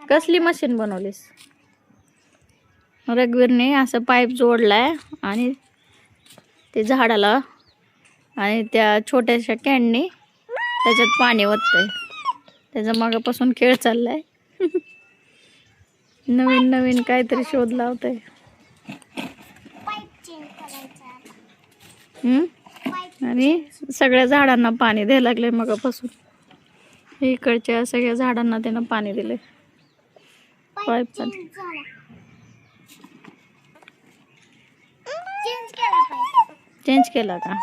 कसली मशीन बनवलीस? रघुवीरने असं पाईप जोडलाय आणि ते झाडाला आणि त्या छोट्याशा कॅननी त्याच्यात पाणी ओततंय. त्याचा मागापासून खेळ चाललाय. नवीन नवीन काहीतरी शोध लावतंय. आणि सगळ्या झाडांना पाणी द्यायला लागले मगापासून. इकडच्या सगळ्या झाडांना त्यानं पाणी दिले पाईप मध्ये. चेंज केला का?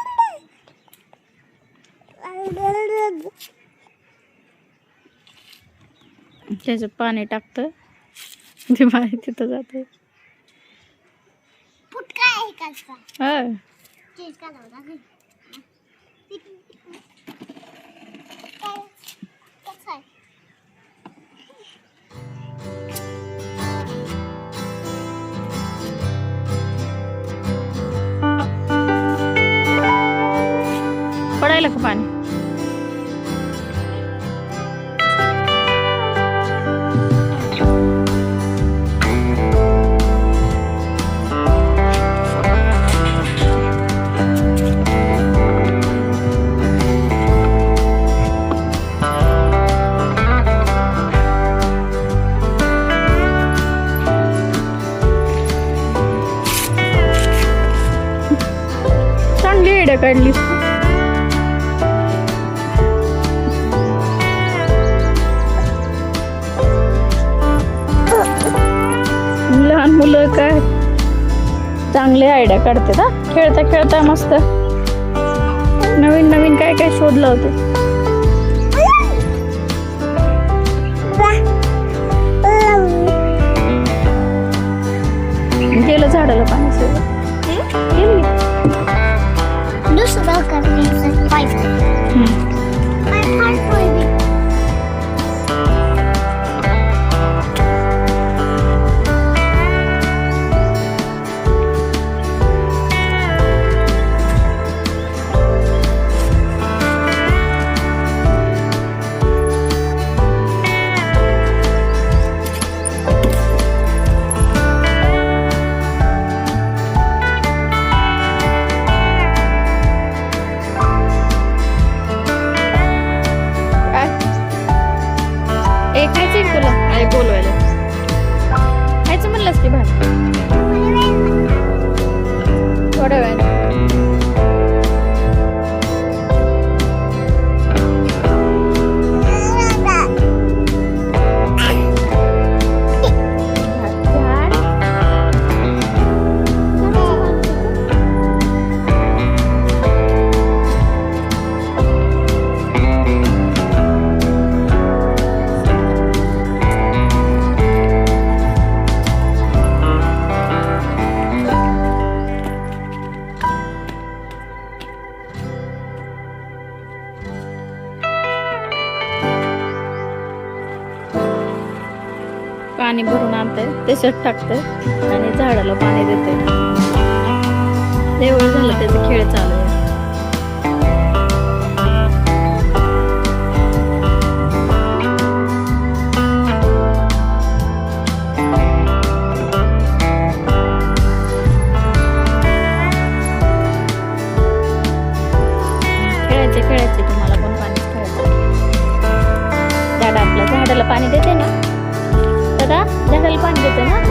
त्याच्यात पाणी टाकतं ते बाहेर तिथं जाते. पडायला का पाणी? चांगली आयडिया काढलीस. लहान मुलं काय चांगले आयडिया काढतात. हा खेळता खेळता मस्त नवीन नवीन काय काय शोध लावते. गेलं झाडाला पाणी सगळं. खायचं तुला? आई बोलवायला खायचं म्हणलंस की भात? थोड्या वेळाने. पाणी भरून आणते त्याच्यात टाकते आणि झाडाला पाणी देते. देवळ झालं त्याचा खेळ चालू आहे. खेळायचे तुम्हाला पण पाणी खेळायचं. दादा आपल्या झाडाला पाणी देते ना. दादा झाडाला पाणी देते ना.